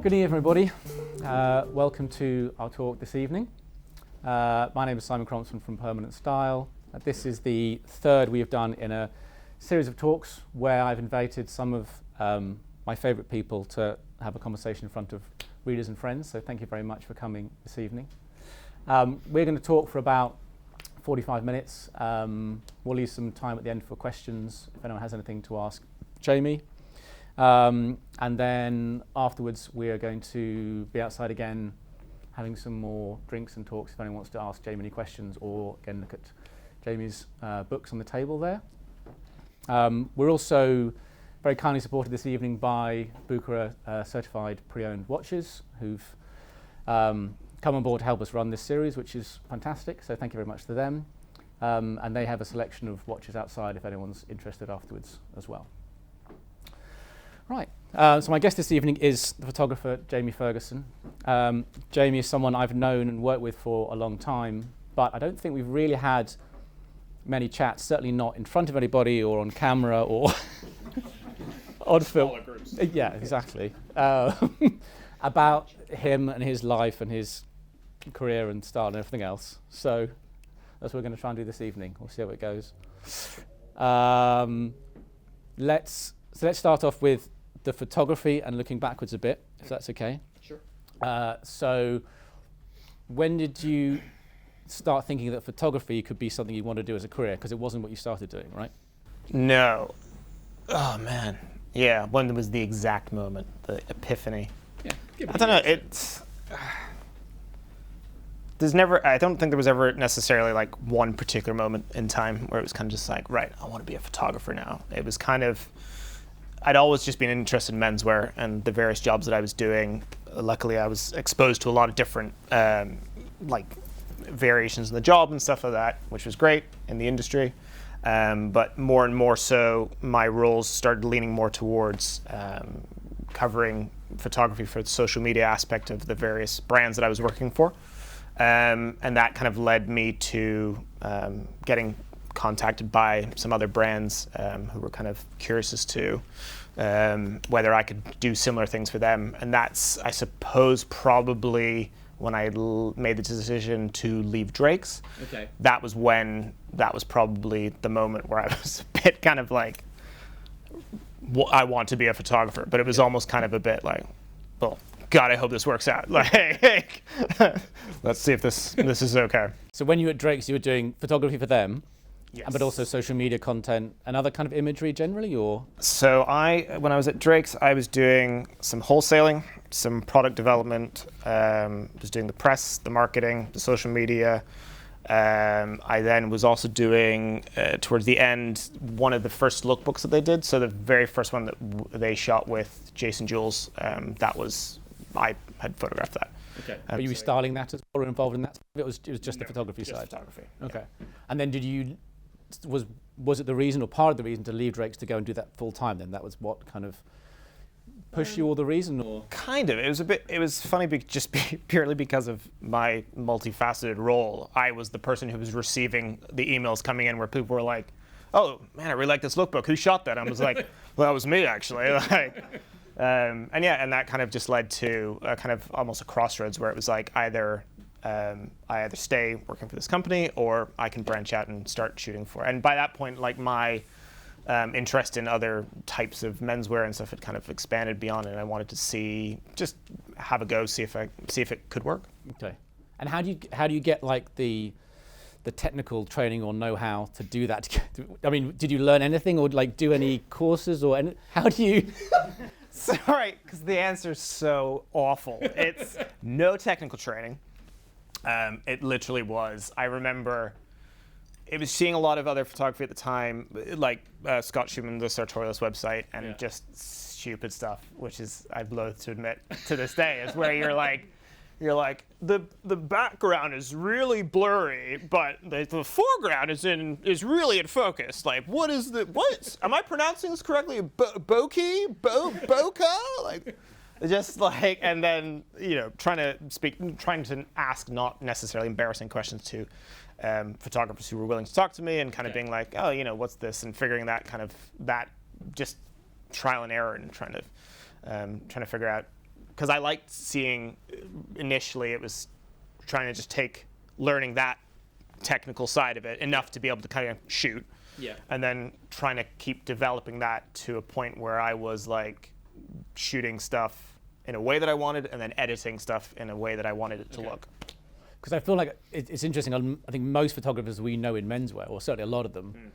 Good evening, everybody. Welcome to our talk this evening. My name is Simon Crompton from Permanent Style. This is the third we have done in a series of talks where I've invited some of my favourite people to have a conversation in front of readers and friends, so thank you very much for coming this evening. We're going to talk for about 45 minutes. We'll leave some time at the end for questions if anyone has anything to ask Jamie. And then afterwards we're going to be outside again having some more drinks and talks if anyone wants to ask Jamie any questions, or again look at Jamie's books on the table there. We're also very kindly supported this evening by Buchera certified pre-owned watches who've come on board to help us run this series, which is fantastic, so thank you very much to them. And they have a selection of watches outside if anyone's interested afterwards as well. Right, so my guest this evening is the photographer Jamie Ferguson. Jamie is someone I've known and worked with for a long time, but I don't think we've really had many chats, certainly not in front of anybody or on camera or on film. Smaller groups. Yeah, exactly. About him and his life and his career and style and everything else. So that's what we're going to try and do this evening. We'll see how it goes. Let's start off with the photography and looking backwards a bit, if that's okay. Sure. So when did you start thinking that photography could be something you want to do as a career? Because it wasn't what you started doing, right? No. Oh, man. Yeah, when was the exact moment, the epiphany? Yeah. I don't know, it's... I don't think there was ever necessarily like one particular moment in time where it was kind of just like, right, I want to be a photographer now. It was kind of... I'd always just been interested in menswear and the various jobs that I was doing. Luckily, I was exposed to a lot of different like variations in the job and stuff like that, which was great in the industry. But more and more so, my roles started leaning more towards covering photography for the social media aspect of the various brands that I was working for. And that kind of led me to getting contacted by some other brands who were kind of curious as to whether I could do similar things for them. And that's, I suppose, probably when I made the decision to leave Drake's. Okay. That was probably the moment where I was a bit kind of like, I want to be a photographer. But it was almost kind of a bit like, well, God, I hope this works out. Like, hey, let's see if this is okay. So when you were at Drake's, you were doing photography for them? Yes. But also social media content and other kind of imagery generally, or? So when I was at Drake's, I was doing some wholesaling, some product development, was doing the press, the marketing, the social media. I then was also doing, towards the end, one of the first lookbooks that they did. So the very first one that they shot with Jason Jules, I had photographed that. Okay. Were you styling that as well, or involved in that? It was just the photography just side? Photography. Okay. Yeah. And then was it the reason or part of the reason to leave Drake's to go and do that full time then? That was what kind of pushed you, or the reason, or? Kind of. It was funny purely because of my multifaceted role. I was the person who was receiving the emails coming in where people were like, oh man, I really like this lookbook. Who shot that? I was like, well, that was me actually. And that kind of just led to kind of almost a crossroads where it was like I either stay working for this company or I can branch out and start shooting for. And by that point, like my interest in other types of menswear and stuff had kind of expanded beyond it. And I wanted to have a go, see if it could work. Okay. And how do you get like the technical training or know-how to do that? I mean, did you learn anything or like do any courses or how do you? Sorry, because the answer is so awful. It's no technical training. It literally was. I remember it was seeing a lot of other photography at the time, like Scott Schumann, the Sartorius website, and just stupid stuff, which is, I'd loathe to admit to this day, is where you're like, the background is really blurry, but the foreground is really in focus. Like, what am I pronouncing this correctly? Bokeh? Bokeh? Like, just like, and then, trying to ask not necessarily embarrassing questions to photographers who were willing to talk to me and kind of being like, oh, what's this? And figuring that just trial and error and trying to figure out because I liked seeing, initially it was trying to just learning that technical side of it enough to be able to kind of shoot. Yeah. And then trying to keep developing that to a point where I was like shooting stuff in a way that I wanted and then editing stuff in a way that I wanted it to look. Because I feel like it's interesting. I think most photographers we know in menswear, or certainly a lot of them,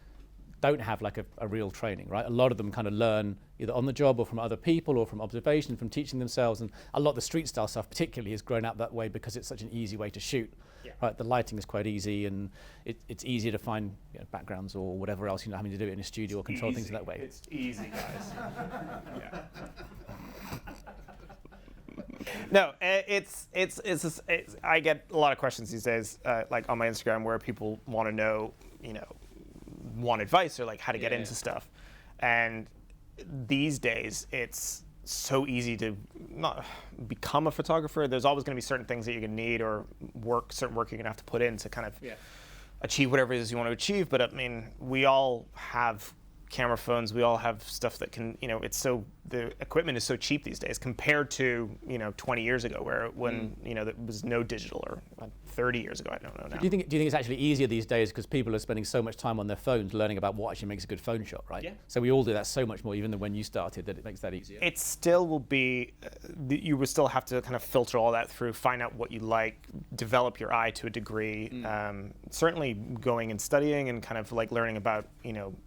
don't have like a real training, right? A lot of them kind of learn either on the job or from other people or from observation, from teaching themselves. And a lot of the street style stuff particularly has grown out that way because it's such an easy way to shoot. Yeah. Right? The lighting is quite easy, and it's easier to find backgrounds or whatever else, having to do it in a studio or control things that way. It's easy, guys. Yeah. No, it's I get a lot of questions these days, like on my Instagram, where people want to know, want advice or like how to get into stuff. And these days, it's so easy to not become a photographer. There's always going to be certain things that you're going to need or certain work you're going to have to put in to kind of achieve whatever it is you want to achieve. But I mean, we all have camera phones. We all have stuff that can, the equipment is so cheap these days compared to, 20 years ago when there was no digital, or 30 years ago, I don't know now. Do you think it's actually easier these days because people are spending so much time on their phones learning about what actually makes a good phone shot, right? Yeah. So we all do that so much more, even than when you started, that it makes that easier. It still will be, you would still have to kind of filter all that through, find out what you like, develop your eye to a degree. Certainly going and studying and kind of like learning about,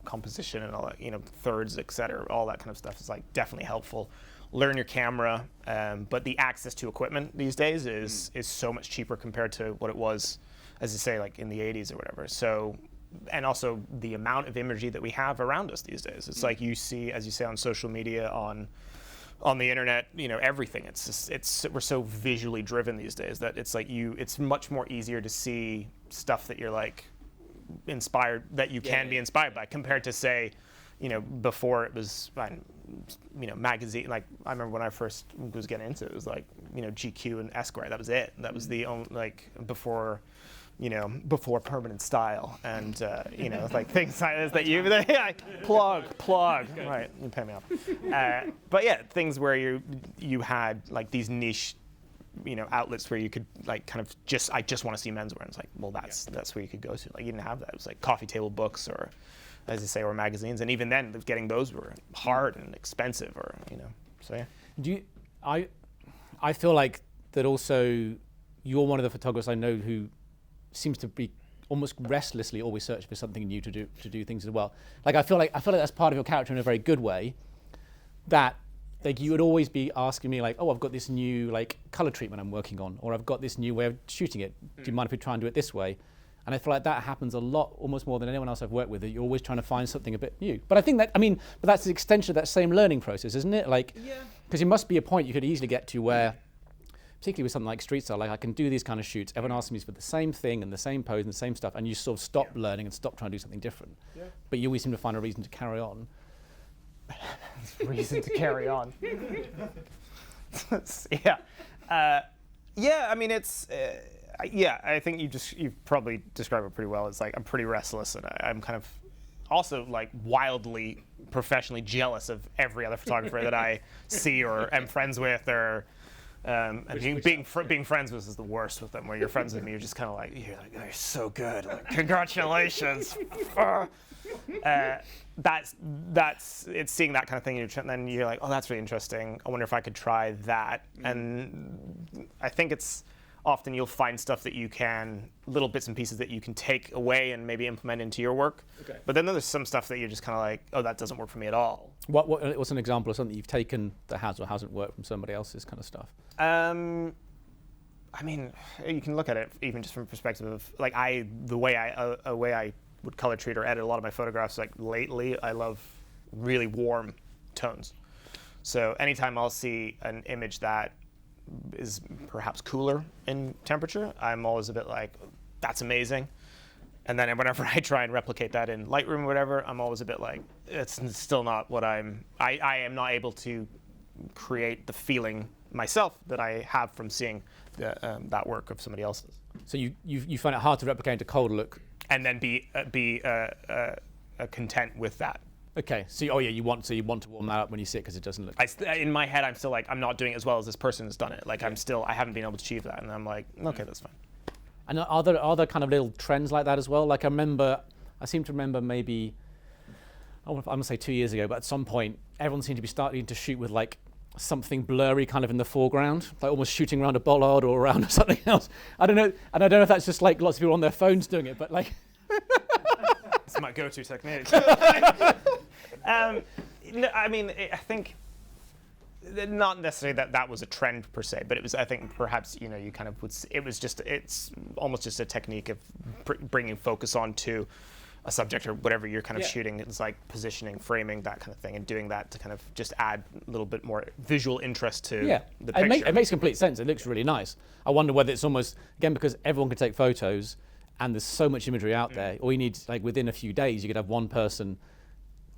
composition and all that, thirds, et cetera, all that kind of stuff is like definitely helpful. Learn your camera, but the access to equipment these days is so much cheaper compared to what it was, as you say, like in the 80s or whatever. So, and also the amount of imagery that we have around us these days. It's like you see, as you say, on social media, on the internet, everything. We're so visually driven these days that it's like it's much more easier to see stuff that you're like inspired, that you can be inspired by, compared to say, before it was, magazine. Like I remember when I first was getting into it, it was like, GQ and Esquire. That was it. That was the only, like, before Permanent Style and like things like this that you plug. Right, you pay me off. But yeah, things where you had like these niche, outlets where you could like kind of I just want to see menswear, and it's like, well, that's where you could go to. Like you didn't have that. It was like coffee table books, or as you say, or magazines, and even then, getting those were hard and expensive, or So yeah. I feel like that also. You're one of the photographers I know who seems to be almost restlessly always searching for something new to do things as well. Like I feel like that's part of your character in a very good way. That like you would always be asking me like, oh, I've got this new like color treatment I'm working on, or I've got this new way of shooting it. Do you mind if we try and do it this way? And I feel like that happens a lot, almost more than anyone else I've worked with. That you're always trying to find something a bit new. But I think but that's the extension of that same learning process, isn't it? Like, because it must be a point you could easily get to where, particularly with something like street style, like I can do these kind of shoots. Everyone asks me for the same thing and the same pose and the same stuff, and you sort of stop learning and stop trying to do something different. Yeah. But you always seem to find a reason to carry on. Reason to carry on. I mean, it's. I think you've probably described it pretty well. It's like I'm pretty restless, and I'm kind of also like wildly professionally jealous of every other photographer that I see or am friends with, or and being friends with is the worst with them. Where you're friends with me, you're just kind of like, you're so good, like, congratulations. It's seeing that kind of thing, and then you're like, oh, that's really interesting. I wonder if I could try that. And I think it's often you'll find stuff that you can, little bits and pieces that you can take away and maybe implement into your work. Okay. But then there's some stuff that you're just kind of like, oh, that doesn't work for me at all. What's an example of something you've taken that has or hasn't worked from somebody else's kind of stuff? I mean, you can look at it even just from a perspective of like a way I would color treat or edit a lot of my photographs. Like lately, I love really warm tones. So anytime I'll see an image that is perhaps cooler in temperature, I'm always a bit like, that's amazing. And then whenever I try and replicate that in Lightroom or whatever, I'm always a bit like, it's still not what I am not able to create the feeling myself that I have from seeing that work of somebody else's. So you find it hard to replicate a colder look, and then be content with that. Okay, so you want to warm that up when you see it because it doesn't look. In my head, I'm still like, I'm not doing it as well as this person has done it. Like, I haven't been able to achieve that, and I'm like, okay, that's fine. And are there kind of little trends like that as well? Like I seem to remember maybe, I'm gonna say 2 years ago, but at some point, everyone seemed to be starting to shoot with like something blurry kind of in the foreground, like almost shooting around a bollard or around something else. I don't know, and I don't know if that's just like lots of people on their phones doing it, but like. It's my go-to technique. No, I mean, I think not necessarily that was a trend per se, but it was. I think perhaps you kind of would. It's almost just a technique of bringing focus onto a subject or whatever you're kind of shooting. It's like positioning, framing, that kind of thing, and doing that to kind of just add a little bit more visual interest to the picture. It makes complete sense. It looks really nice. I wonder whether it's almost again because everyone can take photos. And there's so much imagery out there. All you need, like within a few days, you could have one person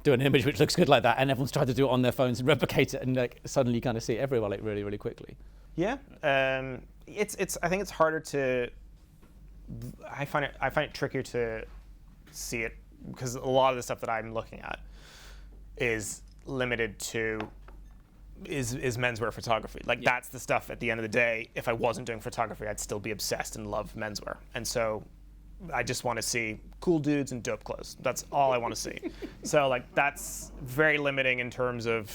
do an image which looks good like that, and everyone's trying to do it on their phones and replicate it, and like suddenly you kind of see it everywhere like really, really quickly. Yeah, it's. I think it's harder to. I find it trickier to see it because a lot of the stuff that I'm looking at is limited to. Is menswear photography. Like that's the stuff at the end of the day, if I wasn't doing photography, I'd still be obsessed and love menswear. And so I just want to see cool dudes in dope clothes. That's all I want to see. So like that's very limiting in terms of,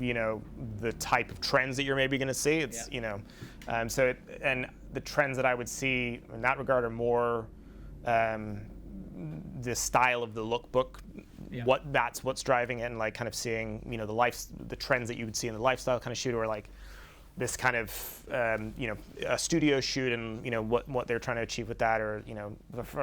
the type of trends that you're maybe going to see. It's, and the trends that I would see in that regard are more the style of the lookbook. That's what's driving it, and like kind of seeing the trends that you would see in the lifestyle kind of shoot, or like this kind of a studio shoot, and what they're trying to achieve with that, or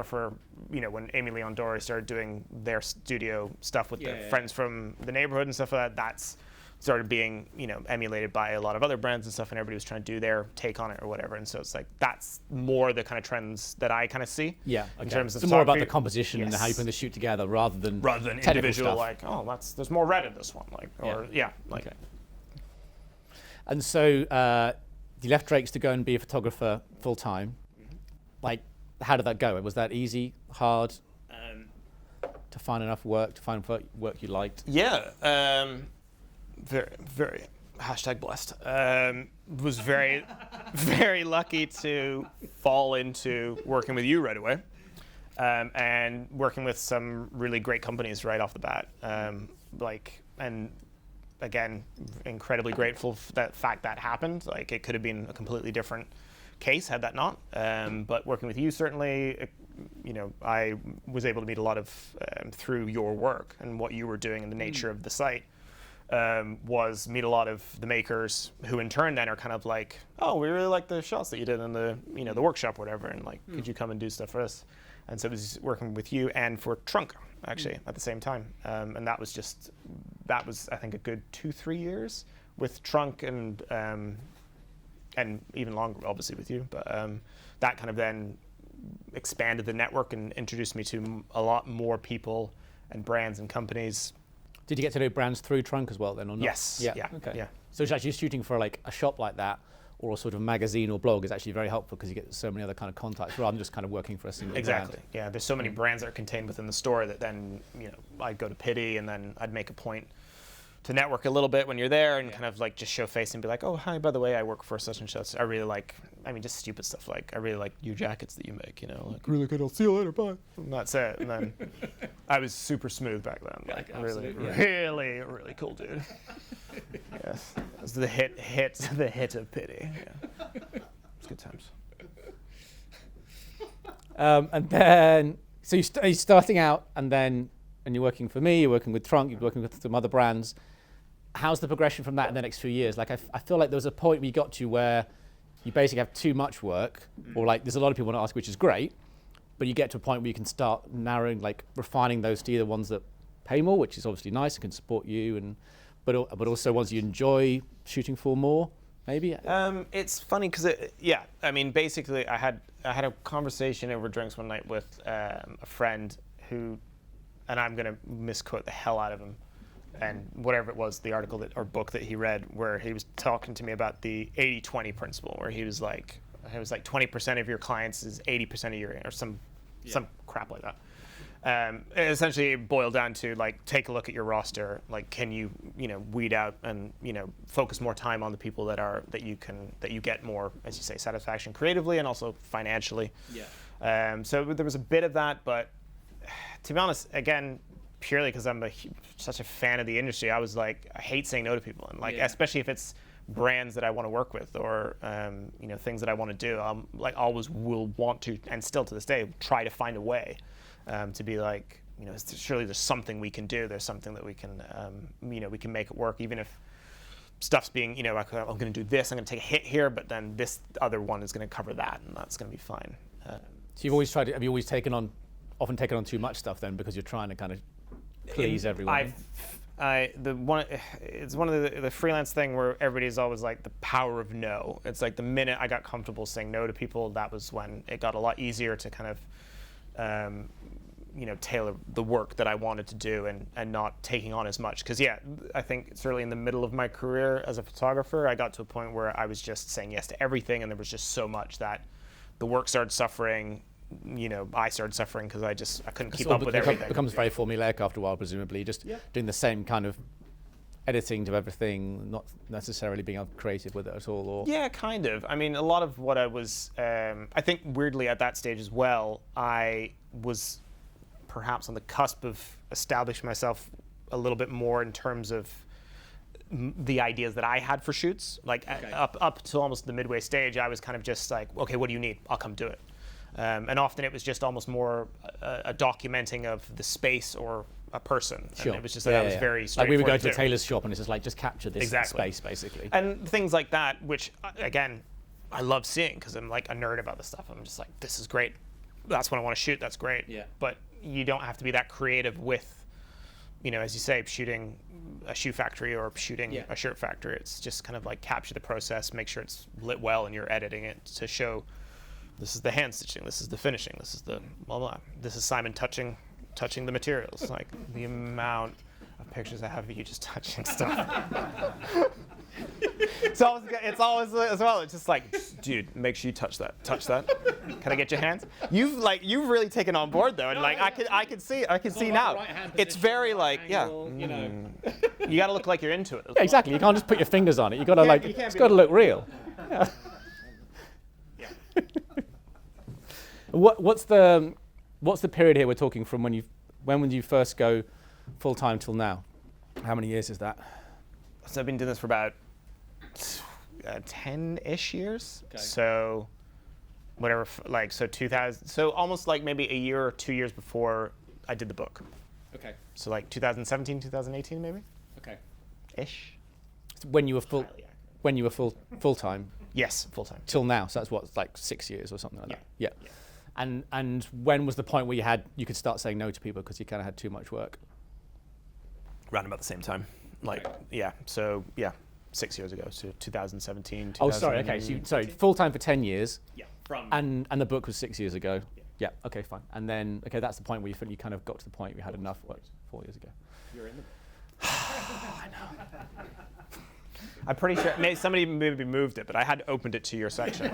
for when Amy Leon Dory started doing their studio stuff with their friends from the neighborhood and stuff like that, that's started being emulated by a lot of other brands and stuff, and everybody was trying to do their take on it or whatever. And so it's like that's more the kind of trends that I kind of see. Yeah, in terms of it's more about the composition and how you put the shoot together rather than individual stuff. Like there's more red in this one, Okay. And so you left Drake's to go and be a photographer full time. Like, how did that go? Was that easy, hard? To find enough work, to find work you liked? Yeah. Very, very #blessed. Was very, very lucky to fall into working with you right away, and working with some really great companies right off the bat. And again, incredibly grateful for that fact that happened. Like it could have been a completely different case had that not. But working with you certainly, I was able to meet a lot of through your work and what you were doing and the nature of the site. Was meet a lot of the makers who in turn then are kind of like, oh, we really like the shots that you did in the the workshop or whatever, and like could you come and do stuff for us? And so it was working with you and for Trunk actually at the same time, and that was I think a good 2-3 years with Trunk and even longer obviously with you, but that kind of then expanded the network and introduced me to a lot more people and brands and companies. Did you get to know brands through Trunk as well then, or not? Yes. Yeah. Okay. Yeah. So it's actually shooting for like a shop like that, or a sort of magazine or blog is actually very helpful because you get so many other kind of contacts rather than just kind of working for a single brand. Yeah. There's so many brands that are contained within the store that then I'd go to Pity and then I'd make a point to network a little bit when you're there and kind of like just show face and be like, oh hi, by the way, I work for such and such. I really like, just stupid stuff like I really like your jackets that you make, like really good. I'll see you later, bye. And that's it. And then I was super smooth back then, like really, really cool dude. Yes, it was the hit of Pity. Yeah, it's good times. And then so you're starting out, and you're working for me. You're working with Trunk. You're working with some other brands. How's the progression from that in the next few years? Like, I feel like there was a point we got to where you basically have too much work, or like there's a lot of people want to ask, which is great, but you get to a point where you can start narrowing, like refining those to either ones that pay more, which is obviously nice and can support you, but also ones you enjoy shooting for more, maybe. It's funny because basically I had a conversation over drinks one night with a friend who, and I'm gonna misquote the hell out of him, and whatever it was, the article or book that he read, where he was talking to me about the 80-20 principle, where he was like 20% of your clients is 80% of your, or some crap like that. Essentially it boiled down to like, take a look at your roster. Like, can you, weed out and, focus more time on the people that you get more, as you say, satisfaction creatively and also financially. Yeah. So there was a bit of that, but to be honest, again, purely because I'm such a fan of the industry, I was like, I hate saying no to people, and especially if it's brands that I want to work with or things that I want to do. Like always will want to, and still to this day, try to find a way to be like, surely there's something we can do. There's something that we can, we can make it work, even if stuff's being, like, I'm going to do this, I'm going to take a hit here, but then this other one is going to cover that, and that's going to be fine. So you've always tried to, have you always often taken on too much stuff then, because you're trying to kind of please everyone? It's one of the freelance thing where everybody's always like the power of no. It's like the minute I got comfortable saying no to people, that was when it got a lot easier to kind of tailor the work that I wanted to do and not taking on as much. Because I think certainly in the middle of my career as a photographer, I got to a point where I was just saying yes to everything, and there was just so much that the work started suffering. I started suffering because I couldn't keep up with everything. It becomes very formulaic after a while, presumably. Just doing the same kind of editing to everything, not necessarily being creative with it at all. Or yeah, kind of. I mean, a lot of what I was, I think weirdly at that stage as well, I was perhaps on the cusp of establishing myself a little bit more in terms of the ideas that I had for shoots. Like up to almost the midway stage, I was kind of just like, okay, what do you need? I'll come do it. And often it was just almost more a documenting of the space or a person. Sure. And it was just that was very straightforward. Like we would go to a tailor's shop and it's just like, just capture this space, basically. And things like that, which, again, I love seeing because I'm like a nerd about this stuff. I'm just like, this is great. That's what I want to shoot. That's great. Yeah. But you don't have to be that creative with, as you say, shooting a shoe factory or shooting a shirt factory. It's just kind of like capture the process, make sure it's lit well, and you're editing it to show this is the hand stitching, this is the finishing, this is the blah blah. This is Simon touching the materials. Like the amount of pictures I have of you just touching stuff. It's always as well. It's just like, dude, make sure you touch that. Can I get your hands? You've really taken on board though, and like I can see now. Right, it's very like angle, you got to look like you're into it. Yeah, exactly. You can't just put your fingers on it. You got to it's got to look real. Yeah. What's the period here we're talking from when would you first go full time till now? How many years is that? So I've been doing this for about 10-ish years. Okay. So whatever, so 2000. So almost like maybe a year or 2 years before I did the book. Okay. So like 2017, 2018 maybe. Okay. Ish. When you were full time. Yes, full time. Till now, so that's what, like 6 years or something like that. Yeah. And when was the point where you could start saying no to people because you kind of had too much work? Around about the same time. So 6 years ago, so 2017. Oh, sorry. Okay, so full time for 10 years. Yeah. And the book was 6 years ago. Yeah. Okay, fine. And then that's the point where you kind of got to the point where you had enough work 4 years ago. You're in the. I know. I'm pretty sure somebody maybe moved it, but I had opened it to your section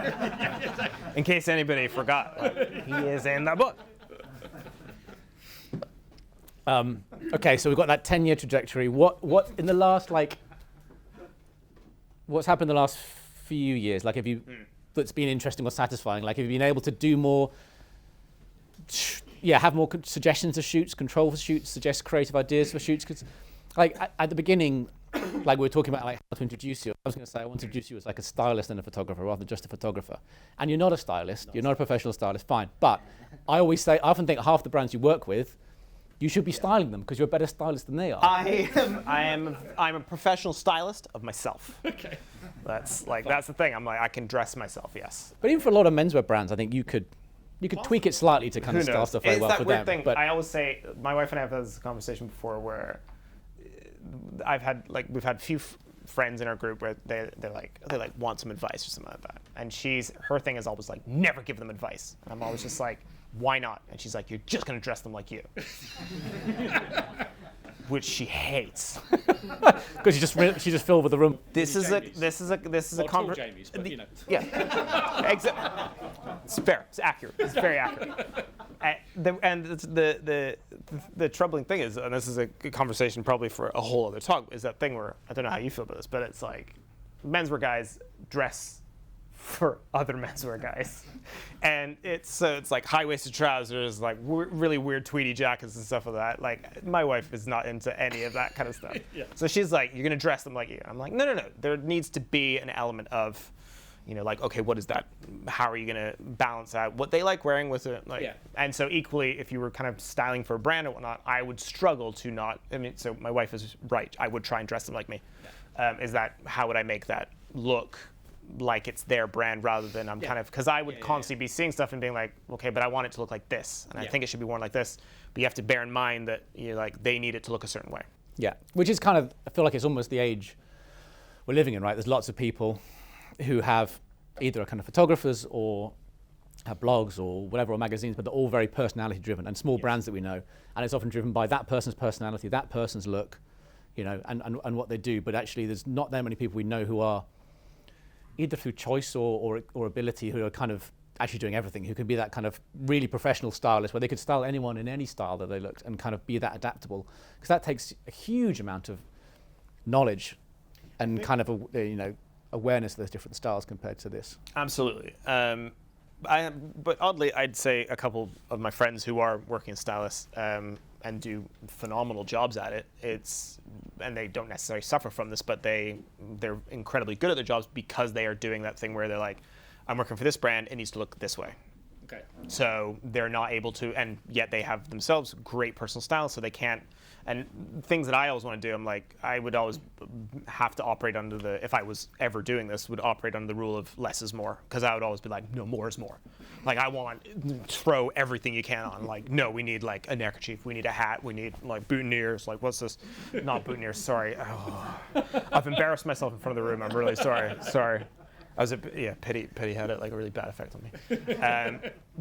in case anybody forgot. Like, he is in the book. Okay, so we've got that 10-year trajectory. What in the last what's happened in the last few years? Like, that's been interesting or satisfying? Like, have you been able to do more? Have more suggestions of shoots, control for shoots, suggest creative ideas for shoots? Because, like at the beginning. Like we were talking about, like how to introduce you. I was going to say I want to introduce you as like a stylist and a photographer rather than just a photographer. And you're not a stylist. You're not a professional stylist. Fine. But I often think half the brands you work with, you should be styling them because you're a better stylist than they are. I'm a professional stylist of myself. Okay. That's the thing. I'm like, I can dress myself. Yes. But even for a lot of menswear brands, I think you could tweak it slightly to kind of style stuff very well for them. It's that weird thing. But I always say, my wife and I have had this conversation before where we've had few friends in our group where they want some advice or something like that, and her thing is always like, never give them advice, and I'm always just like, why not? And she's like, you're just gonna dress them like you. Which she hates because she just filled with the room. This is a conversation. Jamie's, but Yeah, exactly. It's fair. It's accurate. It's very accurate. The troubling thing is, and this is a good conversation probably for a whole other talk, is that thing where I don't know how you feel about this, but it's like menswear guys dress for other menswear guys, and it's like high-waisted trousers, like really weird tweedy jackets and stuff like that. Like my wife is not into any of that kind of stuff. Yeah. So she's like, "You're gonna dress them like you." I'm like, "No. There needs to be an element of, like, okay, what is that? How are you gonna balance out what they like wearing with it?" Like, yeah. And so equally, if you were kind of styling for a brand or whatnot, I would struggle to not. I mean, so my wife is right. I would try and dress them like me. Yeah. Is that how would I make that look like it's their brand rather than I'm kind of, because I would constantly be seeing stuff and being like, okay, but I want it to look like this, and I think it should be worn like this. But you have to bear in mind that they need it to look a certain way. Yeah, which is kind of, I feel like it's almost the age we're living in, right? There's lots of people who have either are kind of photographers or have blogs or whatever, or magazines, but they're all very personality driven and small brands that we know, and it's often driven by that person's personality, that person's look, and what they do. But actually, there's not that many people we know who are either through choice or ability, who are kind of actually doing everything, who can be that kind of really professional stylist where they could style anyone in any style that they looked and kind of be that adaptable, because that takes a huge amount of knowledge and kind of awareness of those different styles compared to this. Absolutely. But oddly, I'd say a couple of my friends who are working as stylists and do phenomenal jobs at it, and they don't necessarily suffer from this, but they're incredibly good at their jobs because they are doing that thing where they're like, I'm working for this brand, it needs to look this way. Okay. So they're not able to, and yet they have themselves great personal style, so they can't. And things that I always want to do, I'm like, I would always have to operate under if I was ever doing this, would operate under the rule of less is more, because I would always be like, no, more is more. Like, I want throw everything you can on. Like, no, we need like a neckerchief, we need a hat, we need like boutonnieres. Like, what's this? Not boutonnieres. Sorry. Oh, I've embarrassed myself in front of the room. I'm really sorry. Sorry. Pity had it like a really bad effect on me.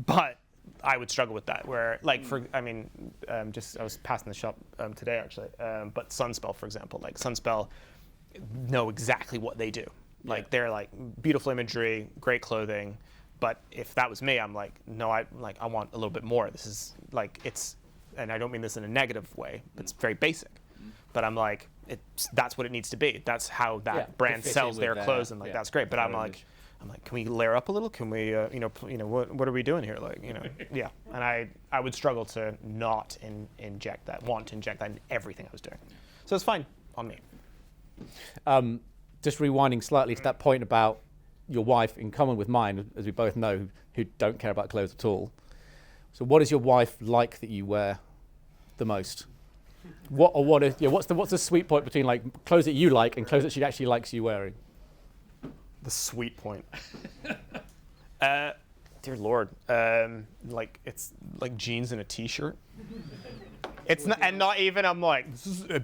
But I would struggle with that, where like I was passing the shop today actually, but Sunspell, for example, like Sunspell know exactly what they do. Like they're like beautiful imagery, great clothing, but if that was me, I'm like, no, I want a little bit more. This is like, and I don't mean this in a negative way, but it's very basic. But I'm like, that's what it needs to be. That's how that brand sells their clothes, and like that's great. But I'm like, can we layer up a little? Can we, what are we doing here? Like, yeah. And I would struggle to not want to inject that in everything I was doing. So it's fine on me. Just rewinding slightly to that point about your wife, in common with mine, as we both know, who don't care about clothes at all. So what is your wife like that you wear the most? What's the sweet point between like clothes that you like and clothes that she actually likes you wearing? The sweet point. Dear Lord, like it's like jeans and a t-shirt. It's not, and not even. I'm like,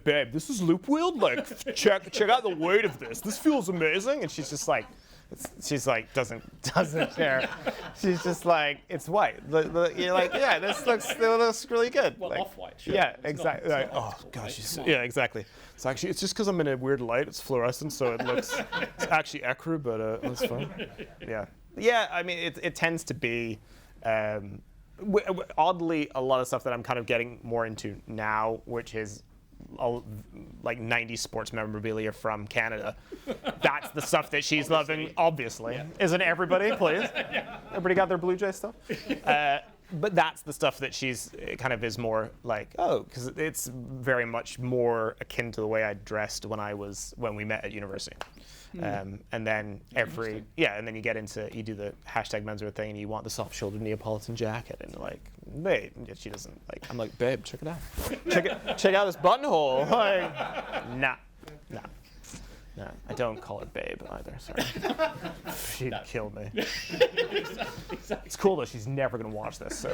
babe, this is loop wheeled. Like, check out the weight of this. This feels amazing. And she's just like, doesn't care. She's just like, it's white. You're like, yeah, this looks really good. Well, like, off-white. Sure. Yeah, exactly. Like, oh gosh, yeah, exactly. It's actually, it's just because I'm in a weird light. It's fluorescent, so it's actually ecru, but that's fine. Yeah. I mean, it tends to be. Oddly, a lot of stuff that I'm kind of getting more into now, which is like 90s sports memorabilia from Canada. That's the stuff that she's loving, obviously. Yeah. Isn't everybody, please? Everybody got their Blue Jay stuff? But that's the stuff that she's kind of is more like, because it's very much more akin to the way I dressed when we met at university. And then and then you do the hashtag menswear thing, and you want the soft-shouldered Neapolitan jacket, and like, babe, she doesn't like. I'm like, babe, check it out. check out this buttonhole. Like, nah. I don't call her babe either. Sorry, she'd kill me. Exactly. It's cool though. She's never gonna watch this, so.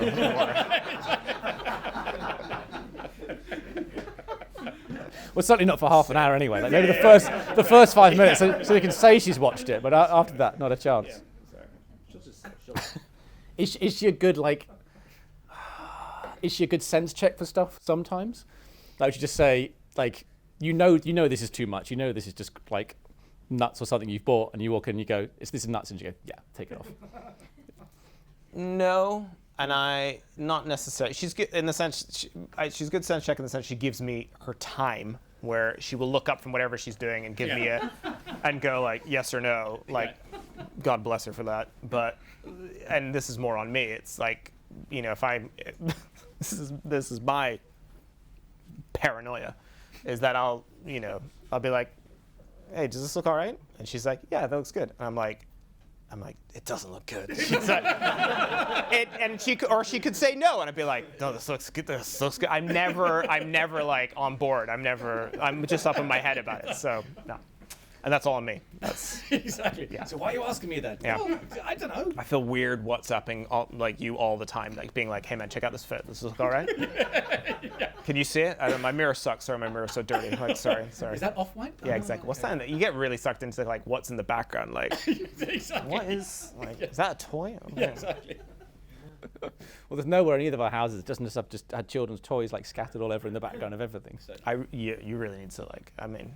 Well, certainly not for half an hour anyway. Like maybe the first 5 minutes, so they can say she's watched it, but after that, not a chance. Yeah, is she a good Is she a good sense check for stuff sometimes? Like, would you just say like, you know this is too much. You know this is just like nuts or something you've bought, and you walk in and you go, this is nuts, and you go, yeah, take it off. No, and I not necessarily. She's good in the sense she's good sense check in the sense she gives me her time where she will look up from whatever she's doing and give me and go like yes or no, like God bless her for that. But and this is more on me. It's like, you know, if I this is my paranoia, is that I'll be like, hey, does this look all right? And she's like, yeah, that looks good. And I'm like, it doesn't look good. She's like, she could say no, and I'd be like, no, this looks good. This looks good. I'm never like on board. I'm just up in my head about it. So no, and that's all on me. That's exactly. Yeah. So why are you asking me that? Yeah. Oh, I don't know. I feel weird WhatsApping like you all the time, like being like, hey man, check out this fit. This look all right? Yeah. Can you see it? My mirror sucks. Sorry, my mirror's so dirty. Like, sorry. Is that off-white? Yeah, exactly. What's that? You get really sucked into like what's in the background. Like, exactly. What is like? Is that a toy? Yeah, exactly. Well, there's nowhere in either of our houses that doesn't just had children's toys like scattered all over in the background of everything. So you really need to like, I mean,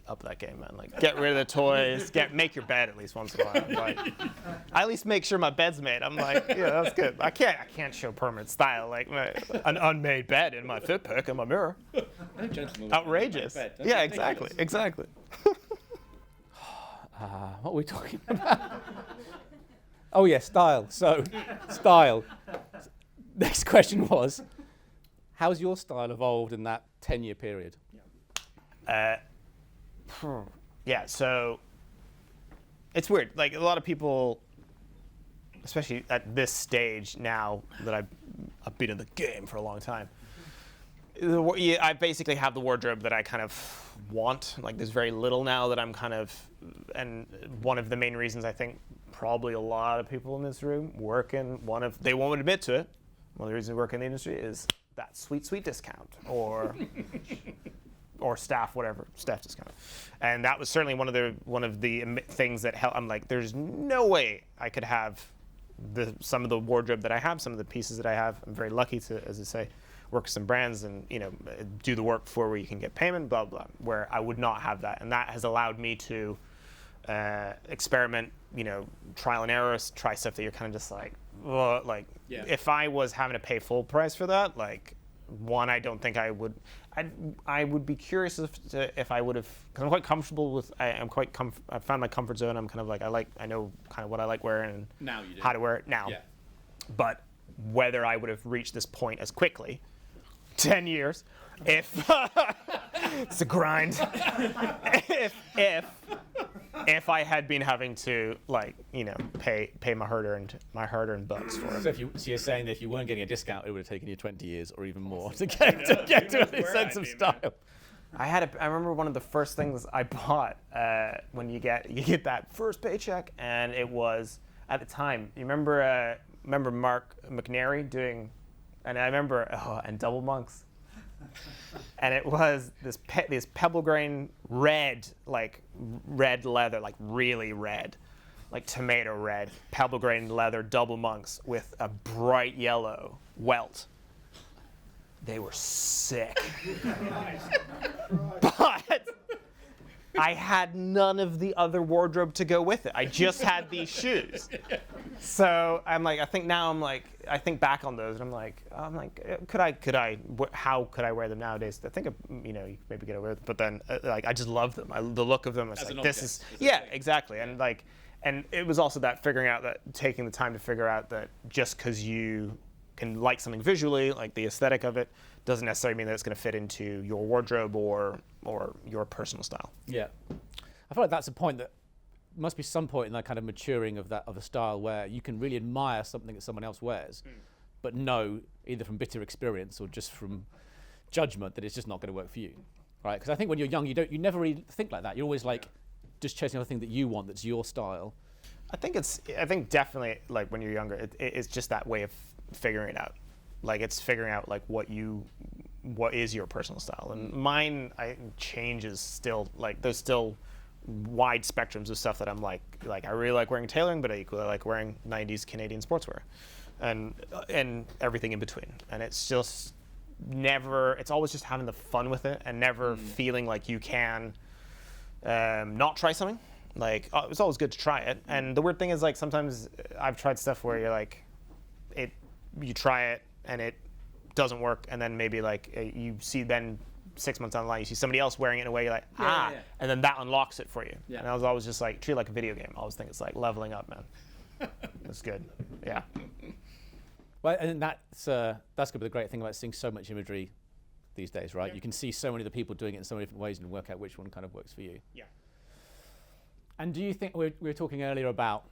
up that game, man. Like, get rid of the toys. Make your bed at least once in a while. Like, I at least make sure my bed's made. I'm like, yeah, that's good. I can't show permanent style like an unmade bed in my fit pic in my mirror. No gentleman. Outrageous. Bed. Yeah, exactly. What are we talking about? Oh yeah, style. So, style. Next question was, how's your style evolved in that 10-year period? Yeah, so it's weird. Like a lot of people, especially at this stage now that I've been in the game for a long time, I basically have the wardrobe that I kind of want. Like there's very little now that I'm kind of, and one of the main reasons I think probably a lot of people in this room work in they won't admit to it, one of the reasons we work in the industry is that sweet discount or staff discount. And that was certainly one of the things that helped. I'm like, there's no way I could have some of the wardrobe that I have, some of the pieces that I have. I'm very lucky to, as I say, work with some brands and do the work for where you can get payment, blah blah. Where I would not have that, and that has allowed me to experiment, trial and error, try stuff that you're kind of just like, well, like if I was having to pay full price for that, like one, I don't think I would. I would be curious if I would have, because I'm quite comfortable with. I found my comfort zone. I'm kind of like I know kind of what I like wearing and now you do. How to wear it now. Yeah. But whether I would have reached this point as quickly, 10 years, if it's a grind. if I had been having to pay my hard-earned bucks for it. So you're saying that if you weren't getting a discount, it would have taken you 20 years or even more to get to a sense of style. I remember one of the first things I bought when you get that first paycheck, and it was at the time. You remember Mark McNary doing, and I remember and Double Monks. And it was this pebble grain red leather, like really red, like tomato red, pebble grain leather Double Monks with a bright yellow welt. They were sick. But I had none of the other wardrobe to go with it. I just had these shoes. So I'm like, I think back on those, and I'm like, how could I wear them nowadays? I think, you maybe get away with it, but then I just love them. The look of them. It's like, this is, yeah, exactly. And and it was also that taking the time to figure out that just because you can like something visually, like the aesthetic of it, doesn't necessarily mean that it's going to fit into your wardrobe or your personal style. Yeah, I feel like that's a point that must be some point in that kind of maturing of a style where you can really admire something that someone else wears, but know either from bitter experience or just from judgment that it's just not going to work for you, right? Because I think when you're young, you never really think like that. You're always like just chasing the thing that you want, that's your style. I think definitely like when you're younger, it's just that way of figuring it out. Like it's figuring out like what is your personal style, and mine changes still. Like there's still wide spectrums of stuff that I'm like I really like wearing tailoring, but I equally like wearing 90s Canadian sportswear, and everything in between. And it's just never. It's always just having the fun with it, and never feeling like you can not try something. Like it's always good to try it. And the weird thing is like sometimes I've tried stuff where you're like you try it and it doesn't work, and then maybe like you see then 6 months down the line, you see somebody else wearing it in a way, you're like, and then that unlocks it for you. Yeah. And I was always just like, treat it like a video game. I always think it's like leveling up, man. That's good. Yeah. Well, and that's going to be the great thing about seeing so much imagery these days, right? Yeah. You can see so many of the people doing it in so many different ways and work out which one kind of works for you. Yeah. And do you think, we were talking earlier about,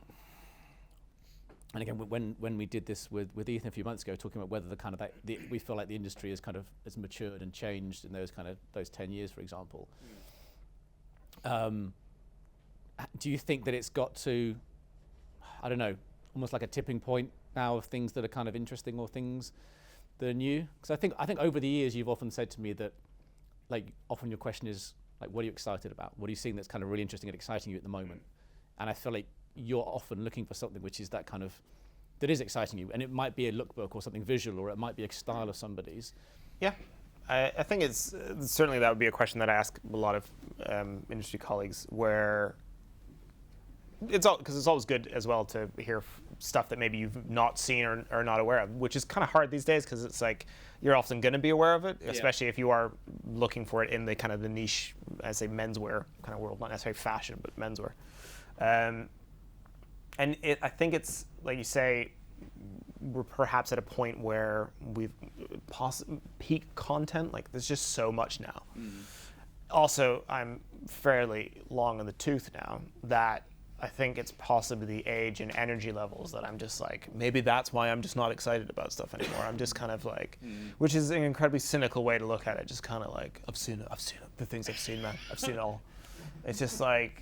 and again, when we did this with Ethan a few months ago, talking about whether the kind of we feel like the industry is kind of has matured and changed in those 10 years, for example. Do you think that it's got to, I don't know, almost like a tipping point now of things that are kind of interesting or things that are new? Because I think over the years you've often said to me that, like, often your question is like, what are you excited about? What are you seeing that's kind of really interesting and exciting you at the moment? And I feel like you're often looking for something which is that kind of, that is exciting you, and it might be a lookbook or something visual, or it might be a style of somebody's. Yeah, I think it's certainly that would be a question that I ask a lot of industry colleagues, where it's all, because it's always good as well to hear stuff that maybe you've not seen or not aware of, which is kind of hard these days, because it's like you're often going to be aware of it, especially if you are looking for it in the kind of the niche, I say menswear kind of world, not necessarily fashion, but menswear. And I think it's, like you say, we're perhaps at a point where we've peak content, like there's just so much now. Also, I'm fairly long in the tooth now, that I think it's possibly the age and energy levels that I'm just like, maybe that's why I'm just not excited about stuff anymore. I'm just kind of like, which is an incredibly cynical way to look at it. Just kind of like, I've seen it, the things I've seen, man. I've seen it all. It's just like,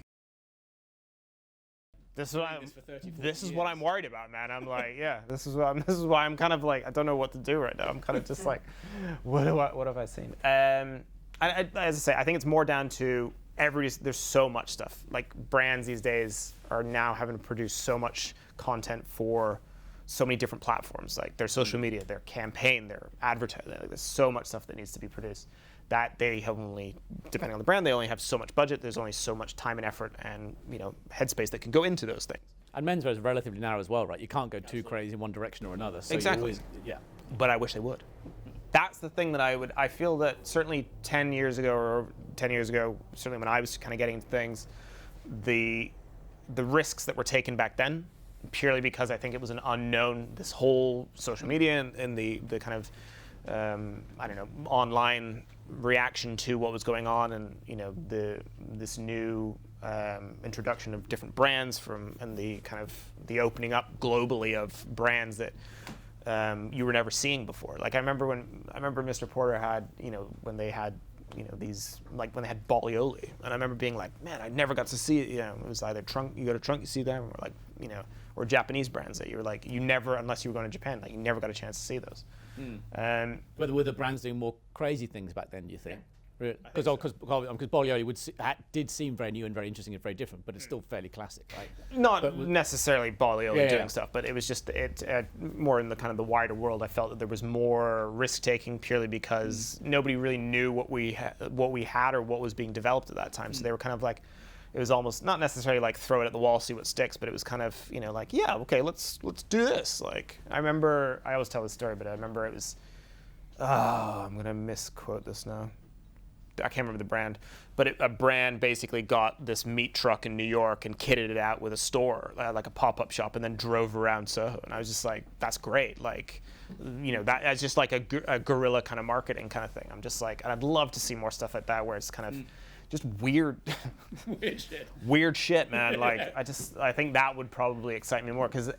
this is what I'm worried about, man. I'm like, this is why I'm kind of like, I don't know what to do right now. I'm kind of just like, what have I seen? As I say, I think it's more down to there's so much stuff. Like, brands these days are now having to produce so much content for so many different platforms, like their social media, their campaign, their advertising. Like, there's so much stuff that needs to be produced that they have only, depending on the brand, they only have so much budget. There's only so much time and effort and headspace that can go into those things. And menswear is relatively narrow as well, right? You can't go too crazy in one direction or another. So exactly. But I wish they would. That's the thing that I feel that certainly 10 years ago, certainly when I was kind of getting into things, the risks that were taken back then, purely because I think it was an unknown, this whole social media and the kind of, I don't know, online reaction to what was going on, and this new introduction of different brands and the kind of the opening up globally of brands that you were never seeing before. Like, I remember Mr. Porter had, when they had, these, like when they had Bollioli, and I remember being like, man, I never got to see it. It was either Trunk, you go to Trunk, you see them, or like, or Japanese brands that you were like, you never, unless you were going to Japan, like you never got a chance to see those. But were the brands doing more crazy things back then, do you think? Because Bollioli did seem very new and very interesting and very different, but it's still fairly classic, right? Not necessarily Bollioli doing stuff, but it was just more in the kind of the wider world. I felt that there was more risk taking, purely because nobody really knew what we had or what was being developed at that time. So they were kind of like, it was almost not necessarily like throw it at the wall, see what sticks, but it was kind of like, yeah, okay, let's do this. Like, I remember, I always tell this story, but I remember it was, I'm gonna misquote this now. I can't remember the brand, but a brand basically got this meat truck in New York and kitted it out with a store, like a pop-up shop, and then drove around Soho. And I was just like, that's great. Like, that's just like a guerrilla kind of marketing kind of thing. I'm just like, and I'd love to see more stuff like that, where it's kind of just weird shit, man. Like, I think that would probably excite me more, because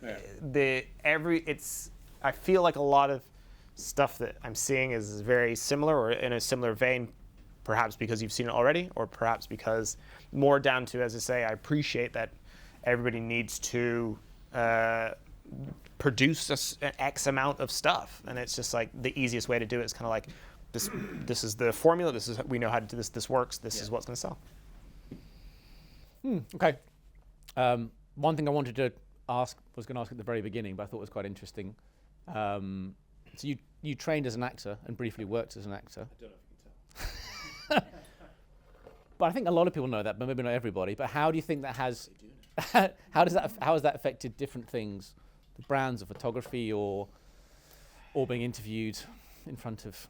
I feel like a lot of stuff that I'm seeing is very similar or in a similar vein. Perhaps because you've seen it already, or perhaps because more down to, as I say, I appreciate that everybody needs to produce an X amount of stuff, and it's just like the easiest way to do it is kind of like, this is the formula, we know how to do this, this works, this is what's going to sell. Okay. One thing I wanted to ask, was going to ask at the very beginning, but I thought was quite interesting. So you trained as an actor and briefly worked as an actor. I don't know if you can tell. But I think a lot of people know that, but maybe not everybody. But how do you think that has? How has that affected different things, the brands of photography, or or being interviewed in front of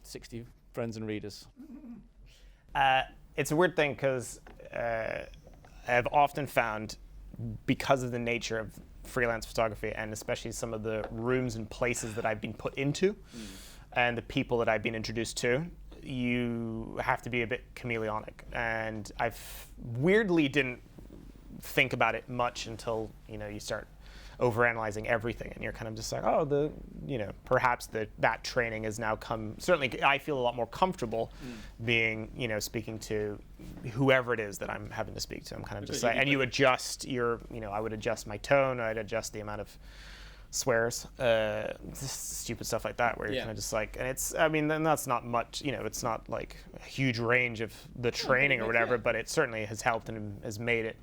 60 friends and readers? It's a weird thing because I've often found, because of the nature of freelance photography and especially some of the rooms and places that I've been put into and the people that I've been introduced to, you have to be a bit chameleonic. And I've weirdly didn't think about it much until, you start overanalyzing everything, and you're kind of just like, oh, perhaps that training has now come. Certainly, I feel a lot more comfortable being, speaking to whoever it is that I'm having to speak to. I'm kind of just like, and you adjust your, I would adjust my tone, I'd adjust the amount of swears, just stupid stuff like that, where you're kind of just like, and it's, then that's not much, it's not like a huge range of the training or whatever, but it certainly has helped and has made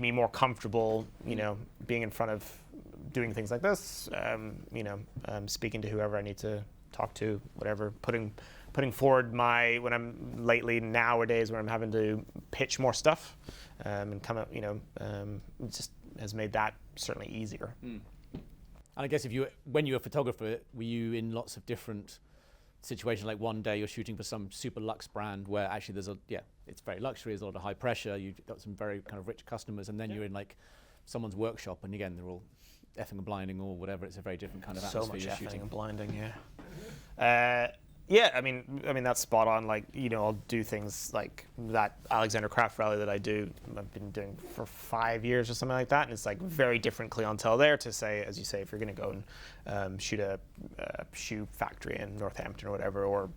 me more comfortable, being in front of doing things like this, speaking to whoever I need to talk to, whatever, putting forward when I'm nowadays where I'm having to pitch more stuff, and come up, it just has made that certainly easier. And I guess when you were a photographer, were you in lots of different situation, like one day you're shooting for some super luxe brand where actually it's very luxury, there's a lot of high pressure, you've got some very kind of rich customers, and then you're in like someone's workshop, and again they're all effing and blinding or whatever. It's a very different kind of atmosphere. So much you're effing shooting. and blinding, that's spot on. Like, I'll do things like that Alexander Craft rally that I've been doing for 5 years or something like that, and it's like very different clientele there to say, as you say, if you're going to go and shoot a shoe factory in Northampton or whatever, or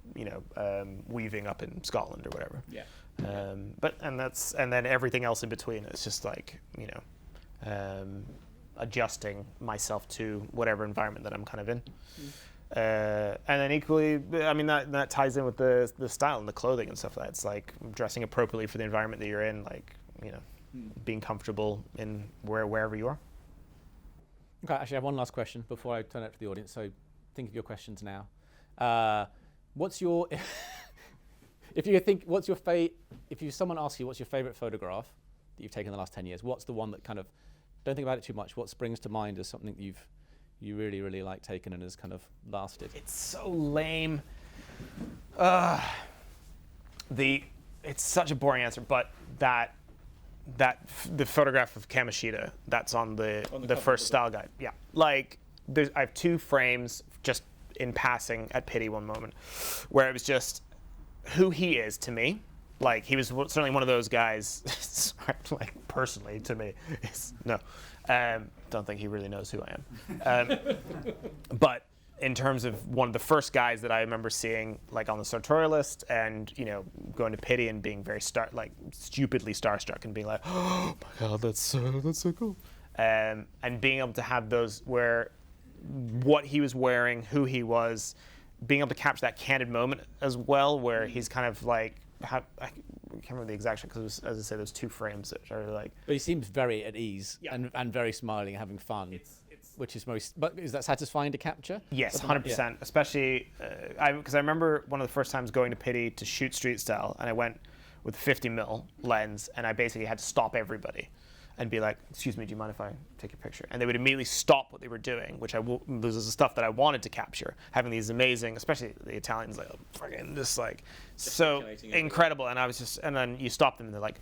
weaving up in Scotland or whatever. Yeah. And then everything else in between. It's just like adjusting myself to whatever environment that I'm kind of in. And then equally, that ties in with the style and the clothing and stuff like that. It's like dressing appropriately for the environment that you're in, like, being comfortable in wherever you are. Okay, actually I have one last question before I turn it to the audience, so think of your questions now. If someone asks you what's your favorite photograph that you've taken in the last 10 years, what's the one that kind of, don't think about it too much, what springs to mind as something that you really, really like taken and has kind of lasted? It's so lame. It's such a boring answer, but the photograph of Kamoshida that's on the first style guide. Yeah, like I have 2 frames just in passing at Pity one moment, where it was just who he is to me. Like, he was certainly one of those guys, like, personally to me. Don't think he really knows who I am. But in terms of one of the first guys that I remember seeing, like, on the sartorialist and, going to Pity and being very stupidly starstruck and being like, oh my God, that's so cool. And being able to have those where what he was wearing, who he was, being able to capture that candid moment as well, where he's kind of like, I can't remember the exact shot because, as I said, there's 2 frames that are like. But he seems very at ease and very smiling, having fun, which is most. But is that satisfying to capture? Yes, 100%. Especially because I remember one of the first times going to Pity to shoot street style, and I went with 50mm lens, and I basically had to stop everybody and be like, excuse me, do you mind if I take a picture? And they would immediately stop what they were doing, which this is the stuff that I wanted to capture, having these amazing, especially the Italians, like, fucking just like, so incredible. And I was just, and then you stop them and they're like,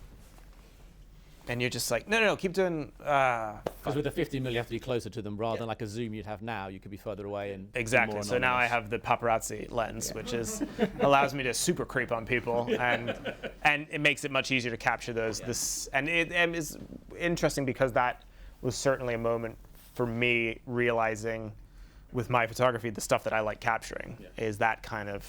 and you're just like, no, keep doing. Because with a 50mm, you have to be closer to them rather than like a zoom you'd have now. You could be further away and exactly. More so now I have the paparazzi lens, which allows me to super creep on people, and it makes it much easier to capture those. And it is interesting because that was certainly a moment for me realizing with my photography the stuff that I like capturing is that kind of.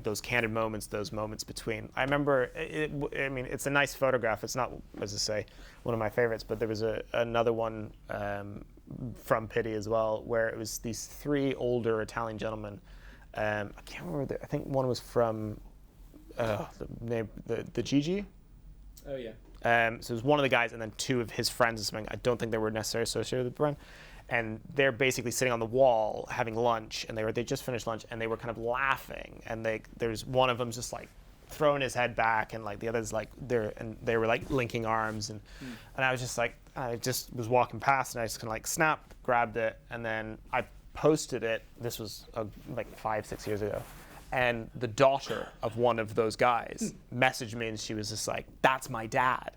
Those candid moments, those moments between. I remember, it's a nice photograph. It's not, as I say, one of my favorites, but there was another one from Pity as well, where it was these 3 older Italian gentlemen. I can't remember, I think one was from the Gigi. Oh, yeah. So it was one of the guys and then 2 of his friends or something. I don't think they were necessarily associated with the brand. And they're basically sitting on the wall having lunch, and they just finished lunch, and they were kind of laughing, and there's one of them just like throwing his head back, and like the others like they were like linking arms, and I was just like, I just was walking past, and I just kind of like snapped, grabbed it, and then I posted it. This was like 5-6 years ago. And the daughter of one of those guys messaged me, and she was just like, "That's my dad."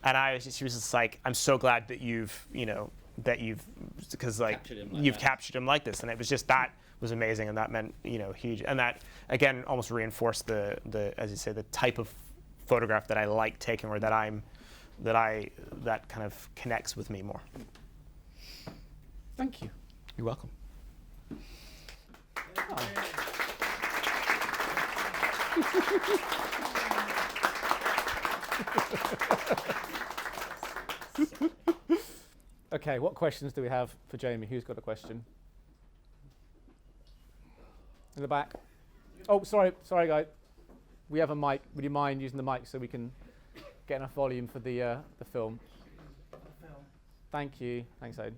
And she was just like, "I'm so glad that because like you've captured him like this." And it was just, that was amazing, and that meant, huge. And that again almost reinforced the as you say, the type of photograph that I like taking, or that kind of connects with me more. Thank you. You're welcome. Okay, what questions do we have for Jamie? Who's got a question? In the back. Oh, sorry, guys. We have a mic. Would you mind using the mic so we can get enough volume for the film? Thank you. Thanks, Aidan.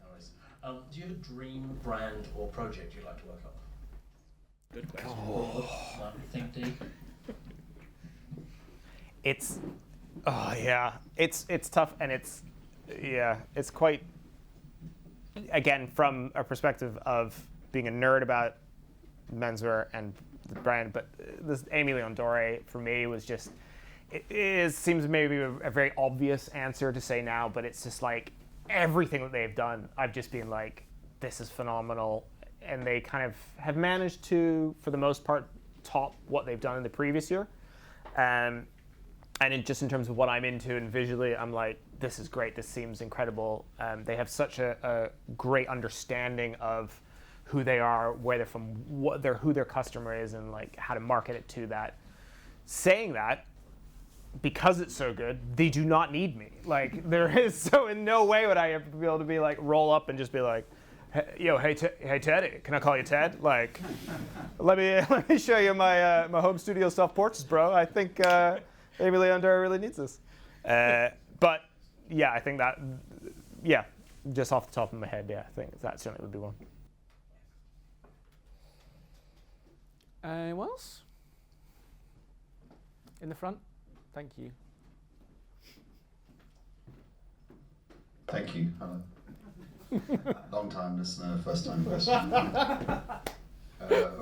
No worries. Do you have a dream brand or project you'd like to work on? Good question. Think deep. It's tough, and it's quite, again, from a perspective of being a nerd about menswear and the brand, but this Amy Leon Dore for me was just, seems maybe a very obvious answer to say now, but it's just like everything that they've done, I've just been like, this is phenomenal. And they kind of have managed to, for the most part, top what they've done in the previous year. And just in terms of what I'm into and visually, I'm like, this is great. This seems incredible. They have such a great understanding of who they are, where they're from, who their customer is, and like how to market it to that. Saying that, because it's so good, they do not need me. Like, there is, so in no way would I ever be able to be like, roll up and just be like, hey Teddy, can I call you Ted? Like, let me show you my home studio self portraits, bro. I think Amy Leon Dore really needs this. But yeah, I think that, just off the top of my head, I think that certainly would be one. Anyone else? In the front. Thank you. Thank you. Long time listener, first time question.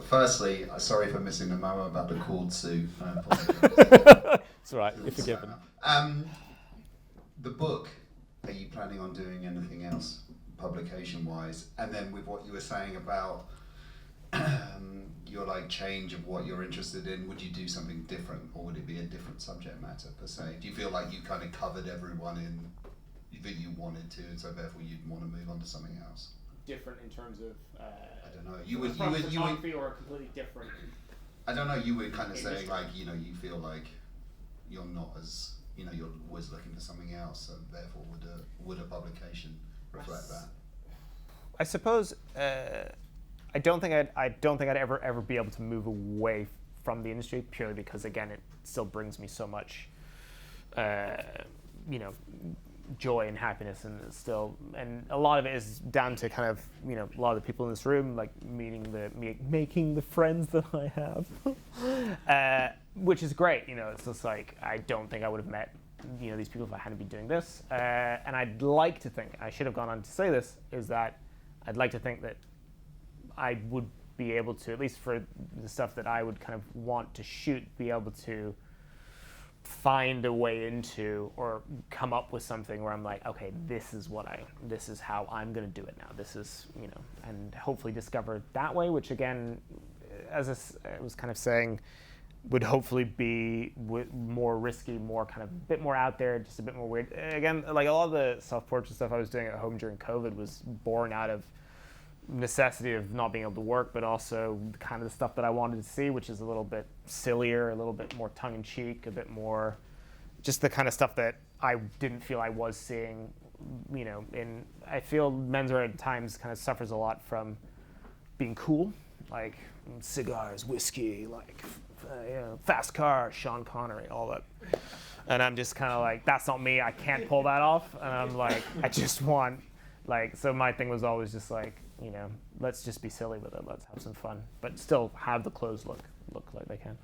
Firstly, sorry for missing the memo about the cord suit. I apologize. It's all right, you're forgiven. The book, are you planning on doing anything else publication-wise? And then with what you were saying about your change of what you're interested in, would you do something different, or would it be a different subject matter per se? Do you feel like you kind of covered everyone in that you wanted to, and so therefore you'd want to move on to something else? Different in terms of I don't know. You would or completely different. I don't know. You were kind of saying you feel like you're not as you're always looking for something else, and therefore would a publication reflect that? I suppose I don't think I'd ever be able to move away from the industry, purely because again it still brings me so much joy and happiness, and and a lot of it is down to kind of a lot of the people in this room, like making the friends that I have, which is great. It's just like, I don't think I would have met these people if I hadn't been doing this, and I'd like to think, I should have gone on to say this, is that I'd like to think that I would be able to, at least for the stuff that I would kind of want to shoot, be able to find a way into, or come up with something where I'm like, okay, this is how I'm going to do it now. This is, and hopefully discover that way, which again, as I was kind of saying, would hopefully be more risky, more kind of a bit more out there, just a bit more weird. Again, like a lot of the self-portrait stuff I was doing at home during COVID was born out of necessity of not being able to work, but also kind of the stuff that I wanted to see, which is a little bit sillier, a little bit more tongue-in-cheek, a bit more just the kind of stuff that I didn't feel I was seeing, I feel menswear at times kind of suffers a lot from being cool, like cigars, whiskey, like fast cars, Sean Connery, all that. And I'm just kind of like, that's not me, I can't pull that off. And I'm like, I just want, so my thing was always just like, let's just be silly with it. Let's have some fun, but still have the clothes look like they can.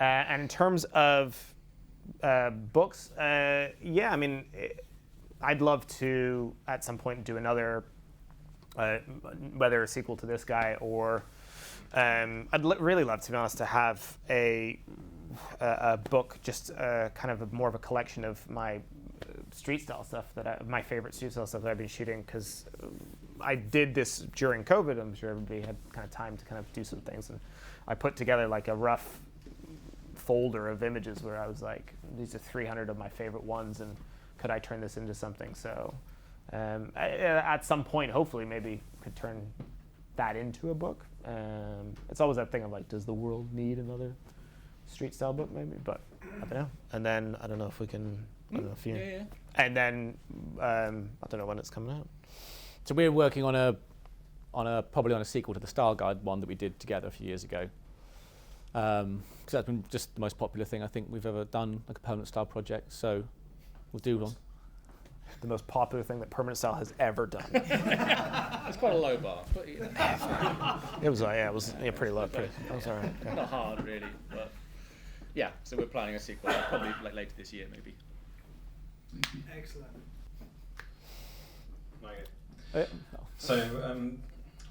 And in terms of books, I mean, I'd love to at some point do another whether a sequel to this guy or I'd really love, to be honest, to have a book, just kind of more of a collection of my street style stuff my favorite street style stuff that I've been shooting, because I did this during COVID. I'm sure everybody had kind of time to kind of do some things, and I put together like a rough folder of images where I was like, these are 300 of my favorite ones, and could I turn this into something? So at some point, hopefully, maybe could turn that into a book. It's always that thing of like, does the world need another street style book? Maybe, but I don't know. And then I don't know if we can. I don't know if you. Yeah. And then I don't know when it's coming out. So we're working on probably on a sequel to the Style Guide one that we did together a few years ago. Because that's been just the most popular thing I think we've ever done, like a permanent style project. So we'll do one. The most popular thing that Permanent Style has ever done. It's quite a low bar. But, you know. It was pretty low. That was all right. Yeah. Not hard really, but yeah. So we're planning a sequel, probably like later this year, maybe. Excellent. So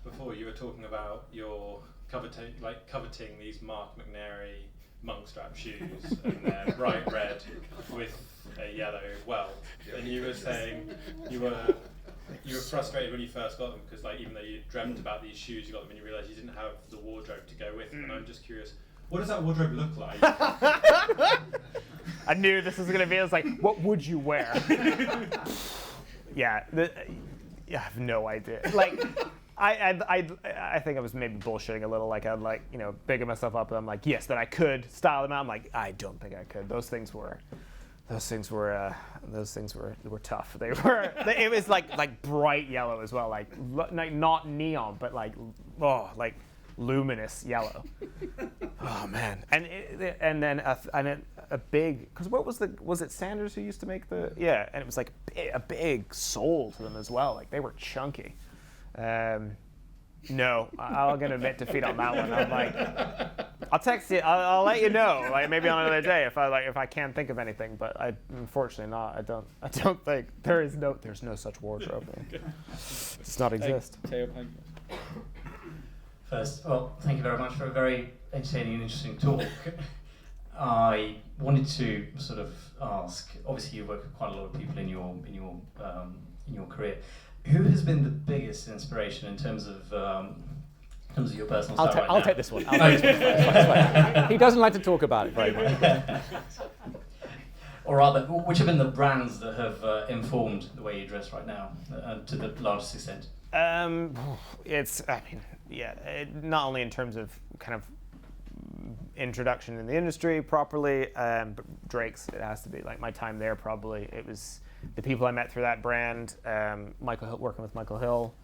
before you were talking about your coveting these Mark McNary monk strap shoes, and they're bright red with a yellow well, and you were saying you were frustrated when you first got them, because like even though you dreamt about these shoes, you got them and you realised you didn't have the wardrobe to go with them. And I'm just curious, what does that wardrobe look like? I knew this was gonna be. I was like, what would you wear? Yeah, I have no idea. Like, I think I was maybe bullshitting a little. Like, I'd like, bigging myself up, and I'm like, yes, that I could style them out. I'm like, I don't think I could. Those things were tough. It was like bright yellow as well, like not neon, but like luminous yellow. Oh man, and then a big, because was it Sanders who used to make the, and it was like a big sole to them as well. Like they were chunky. No, I'll get admit defeat on that one. I'm like, I'll text you. I'll let you know. Like maybe on another day if I can't think of anything. But unfortunately not. I don't think there's no such wardrobe. It does not exist. First, well, thank you very much for a very entertaining and interesting talk. I wanted to sort of ask. Obviously, you work with quite a lot of people in your career. Who has been the biggest inspiration in terms of your personal style I'll take this one. He doesn't like to talk about it very much. Or rather, which have been the brands that have informed the way you dress right now, to the largest extent? Not only in terms of kind of introduction in the industry properly, but Drake's, it has to be. Like my time there, probably, it was the people I met through that brand, working with Michael Hill,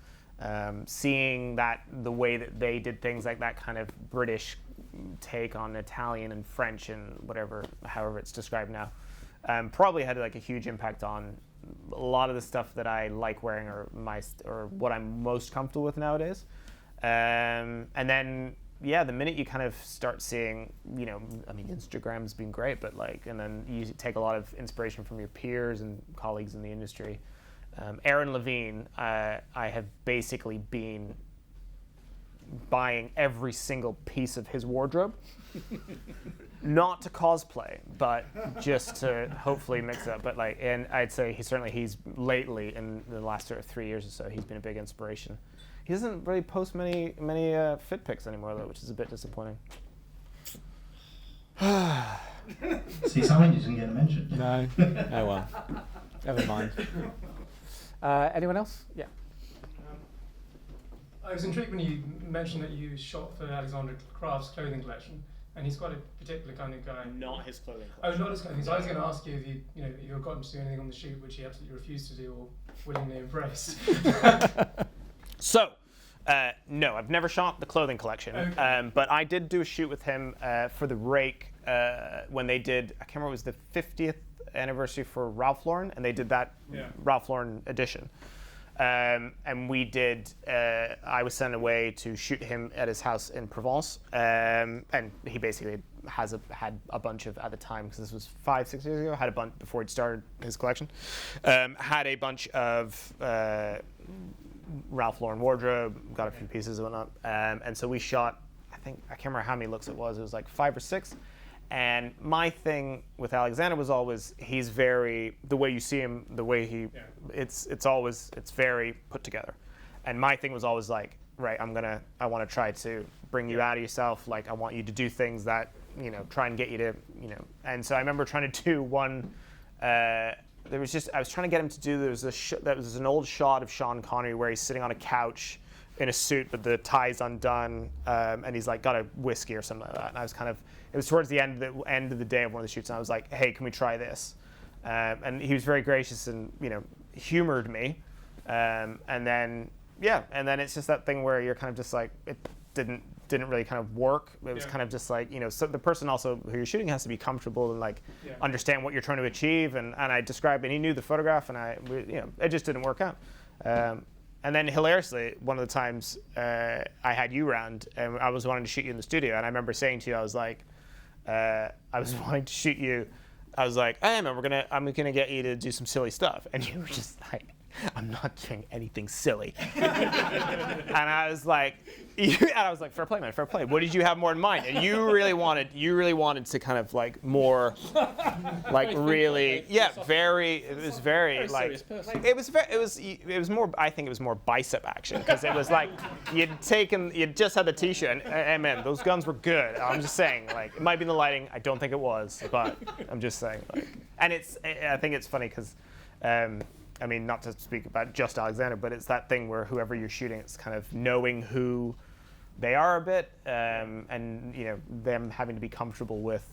seeing the way that they did things, like that kind of British take on Italian and French and however it's described now, probably had like a huge impact on a lot of the stuff that I like wearing or what I'm most comfortable with nowadays. And then the minute you kind of start seeing, Instagram's been great, but and then you take a lot of inspiration from your peers and colleagues in the industry. Aaron Levine, I have basically been buying every single piece of his wardrobe, not to cosplay, but just to hopefully mix it up. But and I'd say he's lately in the last sort of 3 years or so, he's been a big inspiration. He doesn't really post many fit pics anymore though, which is a bit disappointing. See, something you didn't get mentioned. No. Oh well. Never mind. Anyone else? Yeah. I was intrigued when you mentioned that you shot for Alexander Kraft's clothing collection, and he's quite a particular kind of guy. Not his clothing collection. Oh, not his clothing. So I was going to ask you if you had gotten to do anything on the shoot which he absolutely refused to do or willingly embraced. So, no, I've never shot the clothing collection, Okay. But I did do a shoot with him for the Rake when they did, I can't remember, it was the 50th anniversary for Ralph Lauren, and they did that Ralph Lauren edition. And we did, I was sent away to shoot him at his house in Provence, and he basically had a bunch of, at the time, because this was 5-6 years ago, had a bunch, before he'd started his collection, had a bunch of Ralph Lauren wardrobe, got a few pieces and whatnot. And so we shot, I can't remember how many looks it was like 5 or 6. And my thing with Alexander was always, he's very, the way you see him, the way he, it's very put together. And my thing was always like, right, I want to try to bring you out of yourself. Like, I want you to do things that, try and get you to, And so I remember trying to do one, I was trying to get him to do, there was an old shot of Sean Connery where he's sitting on a couch in a suit, but the tie's undone, and he's like got a whiskey or something like that. And I was it was towards the end of the day of one of the shoots, and I was like, hey, can we try this? And he was very gracious and, humored me. And then it's just that thing where you're kind of just like, it didn't really kind of work. It was kind of just like, so the person also who you're shooting has to be comfortable and like understand what you're trying to achieve. And I described, and he knew the photograph, and it just didn't work out. And then hilariously, one of the times I had you around, and I was wanting to shoot you in the studio, and I remember saying to you, I was like, I was wanting to shoot you. I was like, hey man, I'm gonna get you to do some silly stuff, and you were just like, I'm not doing anything silly. And I was like, fair play, man, fair play. What did you have more in mind? And you really wanted to kind of like more, like really, it was very like, it was more, I think it was more bicep action, because it was like, you'd just had the t-shirt, and man, those guns were good. I'm just saying, like, it might be the lighting, I don't think it was, but I'm just saying, like, and I think it's funny because, I mean, not to speak about just Alexander, but it's that thing where whoever you're shooting, it's kind of knowing who they are a bit, and them having to be comfortable with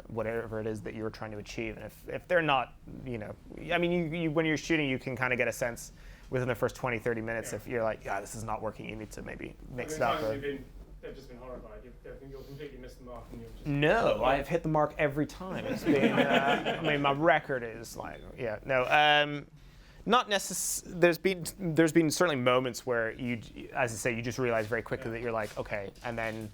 whatever it is that you're trying to achieve. And if they're not, I mean, you when you're shooting, you can kind of get a sense within the first 20, 30 minutes if you're like, this is not working, you need to maybe mix it up. They've just been horrified. You'll completely miss the mark. And just no, I've hit the mark every time. It's been, I mean, my record is like, not necessarily. There's been certainly moments where you, as I say, you just realize very quickly that you're like, okay, and then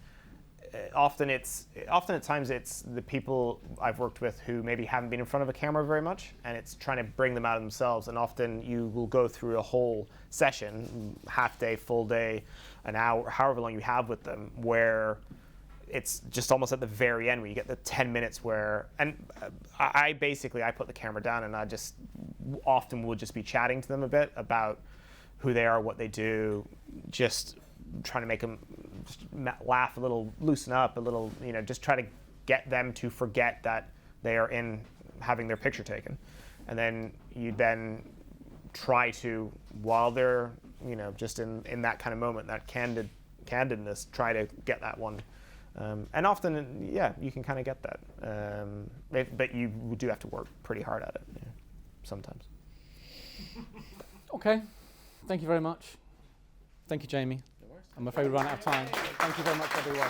often at times it's the people I've worked with who maybe haven't been in front of a camera very much, and it's trying to bring them out of themselves. And often you will go through a whole session, half day, full day, an hour, however long you have with them, where it's just almost at the very end where you get the 10 minutes where, and I put the camera down, and I just often will just be chatting to them a bit about who they are, what they do, just trying to make them just laugh a little, loosen up a little, just try to get them to forget that they are in having their picture taken. And then you then try to, while they're, just in that kind of moment, that candidness, try to get that one. And often, you can kind of get that. But you do have to work pretty hard at it, sometimes. Okay, thank you very much. Thank you, Jamie. I'm afraid we've run out of time. Thank you very much, everyone.